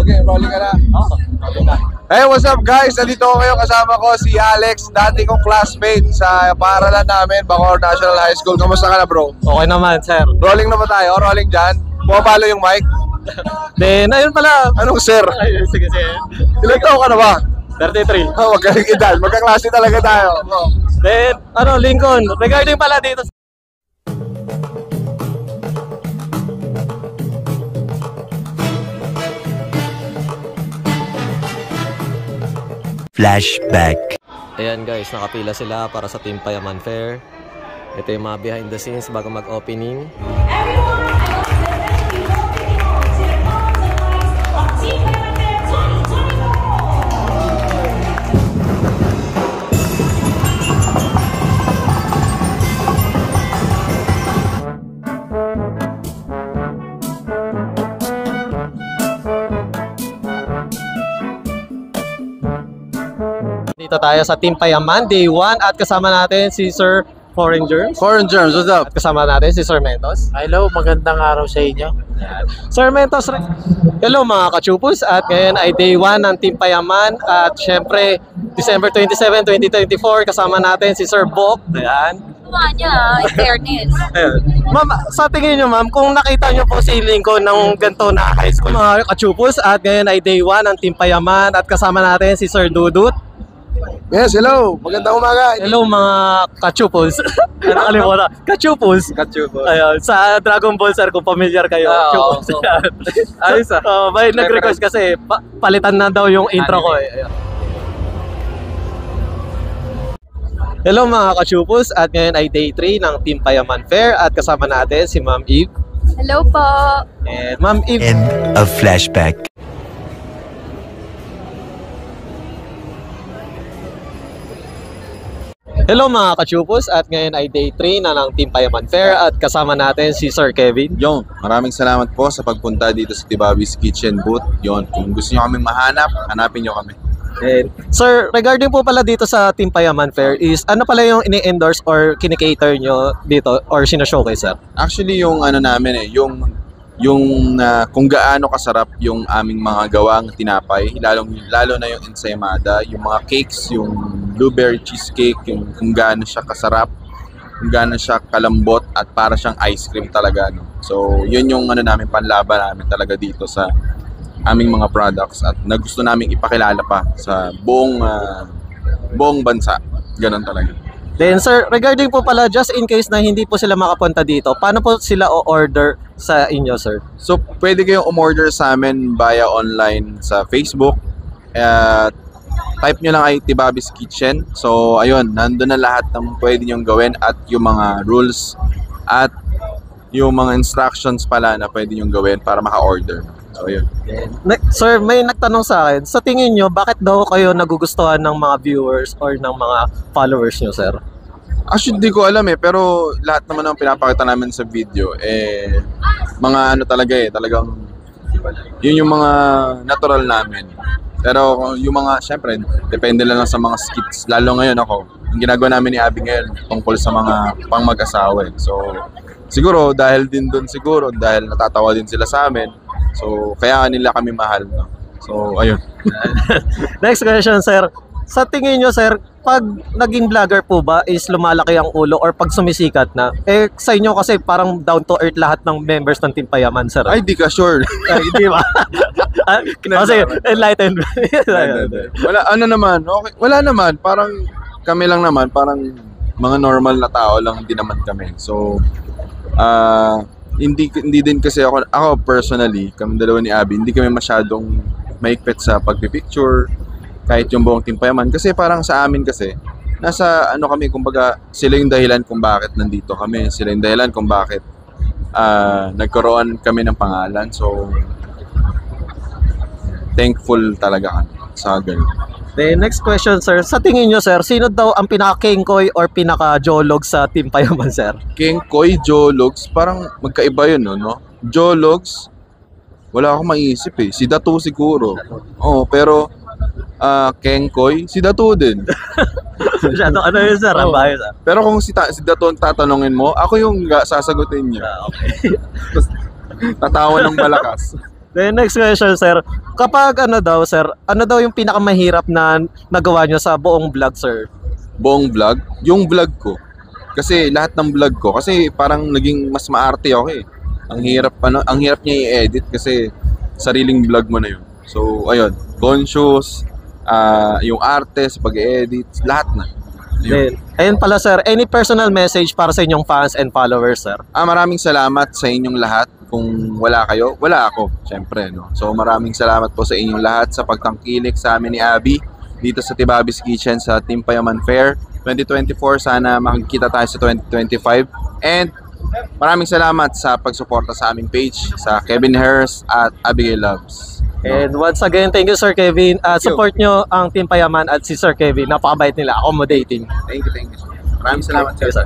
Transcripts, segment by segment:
Okay, rolling ka na. Oo, okay na. Hey, what's up guys? Nandito ko ngayon, kasama ko si Alex, dati kong classmate sa paaralan namin, Bacoor National High School. Kamusta ka na, bro? Okay naman, sir. Rolling na ba tayo? Rolling dyan? Pumapalo yung mic? Then, ayun pala. Anong sir? Ay, sige, sige. Ilang taon ka na ba? 33. Oh, magkakikidal. Magkaklase talaga tayo. Then, Lincoln, regarding pala dito Flashback. Ayan guys, nakapila sila para sa Team Payaman Fair. Ito yung mga behind the scenes bago mag-opening. Dito tayo sa Team Payaman, Day 1 at kasama natin si Sir Foreign Germs. Foreign Germs, what's up? At kasama natin si Sir Mentos. Hello, magandang araw sa inyo. Sir Mentos, hello mga kachupos at ngayon ay Day 1 ng Team Payaman at syempre December 27, 2024 kasama natin si Sir Bok. Ayan. Niya, in fairness. Ma'am, sa tingin nyo ma'am, kung nakita nyo po si Lincoln ng ganito na high school mga kachupos at ngayon ay Day 1 ng Team Payaman at kasama natin si Sir Dudut. Yes, hello. Magandang umaga. Hello mga kachupos. Nakalimutan. Kachupos. Kachupos. Ayun, sa Dragon Ball sir kung familiar kayo. Kachupos. Ayos ah. May nag-request kasi palitan na daw yung intro ko eh. Ayun. Hello mga kachupos at ngayon ay Day 3 ng Team Payaman Fair at kasama natin si Ma'am Eve. Hello po. And Ma'am Eve. End of flashback. Hello mga kachupos at ngayon ay Day 3 na ng Team Payaman Fair at kasama natin si Sir Kevin. Yon, maraming salamat po sa pagpunta dito sa Tibabi's Kitchen Booth. Yon, kung gusto nyo kaming mahanap, hanapin nyo kami. And, sir, regarding po pala dito sa Team Payaman Fair is ano pala yung ini-endorse or kinikater nyo dito or sinashowcase sir? Actually, yung ano namin yung kung gaano kasarap yung aming mga gawang tinapay, lalo na yung ensaymada, yung mga cakes, yung blueberry cheesecake, yung kung gaano siya kasarap, kung gaano siya kalambot at para siyang ice cream talaga, no. So, yun yung ano namin panlaban namin talaga dito sa aming mga products at nagusto naming ipakilala pa sa buong bansa. Ganun talaga. Then sir, regarding po pala just in case na hindi po sila makapunta dito, paano po sila o-order sa inyo sir? So, pwede kayong umorder sa amin via online sa Facebook. Type nyo lang ay Tibabi's Kitchen. So, ayun, nandun na lahat ng pwede nyong gawin at yung mga rules at yung mga instructions pala na pwede nyong gawin para maka-order. So, ayun. Sir, may nagtanong sa akin, sa tingin nyo, bakit daw kayo nagugustuhan ng mga viewers or ng mga followers nyo sir? Actually, di ko alam pero lahat naman ng pinapakita namin sa video, mga ano talaga talagang yun yung mga natural namin. Pero yung mga, syempre, depende lang sa mga skits. Lalo ngayon ako, yung ginagawa namin ni Abby ngayon tungkol sa mga pang mag-asawa. So, siguro, dahil din doon siguro, dahil natatawa din sila sa amin, so, kaya nila kami mahal. No? So, ayun. Next question sir, sa tingin nyo sir, pag naging vlogger po ba is lumalaki ang ulo or pag sumisikat na? Sa inyo kasi parang down to earth lahat ng members ng Team Payaman sir. Ay, di ka sure. Hindi ba? Kasi enlightened. Wala, ano naman, okay. Wala naman, parang kami lang naman, parang mga normal na tao lang din naman kami. So, hindi din kasi ako personally, kami dalawa ni Abby, hindi kami masyadong maikpit sa pagpipicture, kahit yung buong Team Payaman. Kasi parang sa amin kasi, nasa ano kami, kumbaga, sila yung dahilan kung bakit nandito kami. Sila yung dahilan kung bakit nagkaroon kami ng pangalan. So, thankful talaga kami sa ganun. The next question sir, sa tingin nyo sir, sino daw ang pinaka-kengkoy or pinaka-jolog sa Team Payaman sir? Kengkoy, Jologs, parang magkaiba yun, no? Jologs, wala akong maiisip Si Datu siguro. Oo, pero Kengkoy, si Datu din. Ano yun sir? Oh. Bahay, sir. Pero kung si Datu ang tatanungin mo, ako yung sasagutin niya. Okay. Tatawa ng malakas. Then next question, sir. Kapag ano daw, sir, ano daw yung pinakamahirap na nagawa nyo sa buong vlog, sir? Buong vlog, yung vlog ko. Kasi lahat ng vlog ko, kasi parang naging mas maarte ako eh. Ang hirap niya i-edit kasi sariling vlog mo na yun. So, ayun, conscious, yung arte sa pag-edit, lahat na. Then, ayun pala, sir, any personal message para sa inyong fans and followers, sir? Maraming salamat sa inyong lahat. Kung wala kayo, wala ako, syempre, no? So maraming salamat po sa inyong lahat sa pagtangkilik sa amin ni Abby dito sa Tibabis Kitchen sa Team Payaman Fair 2024. Sana makikita tayo sa 2025. And maraming salamat sa pagsuporta sa aming page sa Kevin Harris at Abigail Loves. And once again, thank you, Sir Kevin. Support nyo ang Team Payaman at si Sir Kevin. Napakabait nila, accommodating. Thank you. Maraming salamat, sir.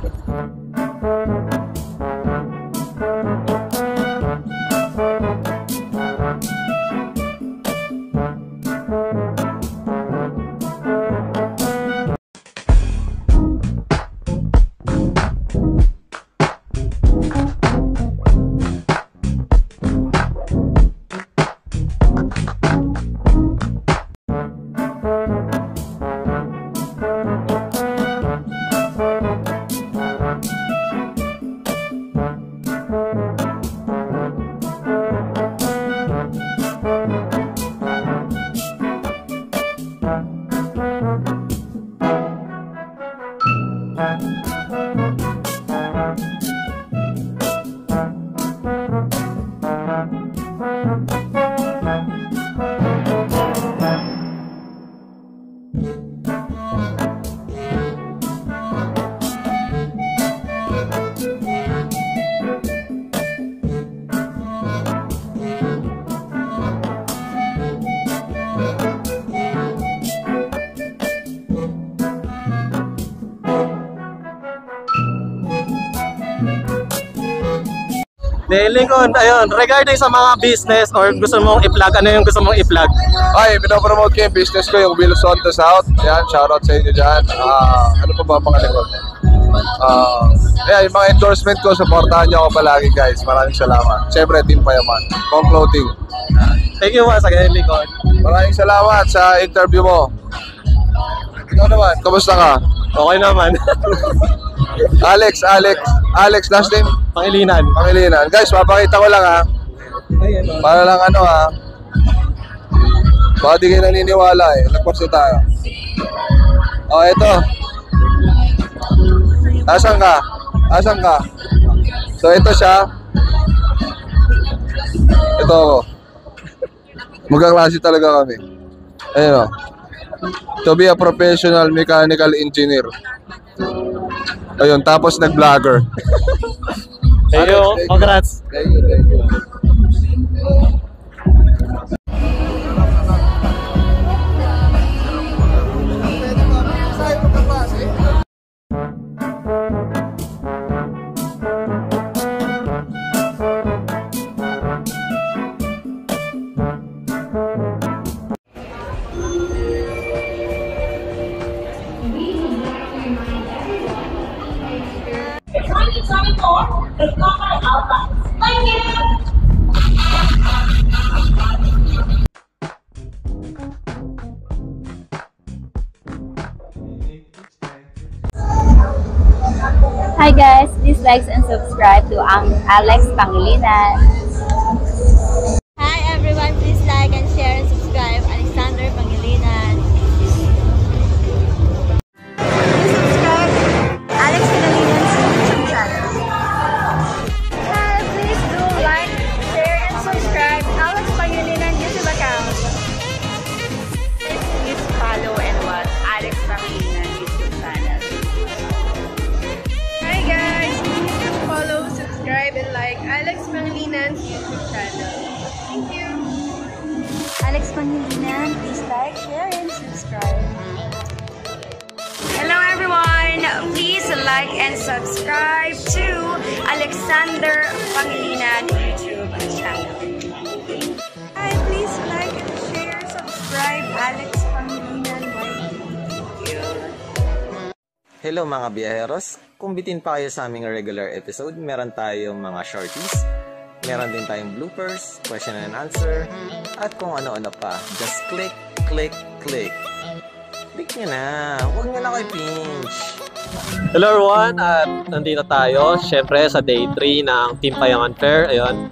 Lincoln, ayun, regarding sa mga business or gusto mong i-plug, ano yung gusto mong i-plug? Ay, pinopromote ko yung business ko, yung Will Sonto South. Yan, shoutout sa inyo dyan. Ano pa ba mga likod? Yung mga endorsement ko, supportahan nyo ako palagi guys. Maraming salamat. Siyempre, Team Payaman. Kong Clothing. Thank you once again, Lincoln. Maraming salamat sa interview mo. Ikaw naman, kamusta ka? Okay naman. Alex, last name? Pangilinan. Pangilinan. Guys, papakita ko lang ha. Para lang ano ha. Baka di kayo naniniwala eh. Nagpasta tayo. Ito. Asan ka? So ito siya. Ito ako. Magkaklase talaga kami. Ayun o. To be a professional mechanical engineer. Ayun, tapos nag-vlogger. Thank you, congrats. Thank you. It's not my outlet. Thank you. Hi guys, please like and subscribe to Alex Pangilinan. Hi everyone, please like and share and subscribe Alexander Pangilinan. Please subscribe Alex Pangilinan's YouTube channel. Hi, please do like, share and subscribe Alex Pangilinan YouTube account. Please follow and watch Alex Pangilinan YouTube channel. Hi guys! You can follow, subscribe, and like Alex Pangilinan's YouTube channel. Thank you! Alex Pangilinan, please like, share and subscribe. Hello everyone! Please like and subscribe to Alexander Pangilinan YouTube channel. Hi, please like and share, subscribe Alex Pangilinan YouTube. Hello mga biyaheros, kung bitin pa kayo sa aming regular episode, meron tayong mga shorties Meron din tayong bloopers, question and answer, at kung ano-ano pa. Just click, click, click. Click nyo na. Huwag nyo na kayo pinch. Hello everyone, at nandito tayo, syempre sa day 3 ng Team Payangan Fair. Ayun,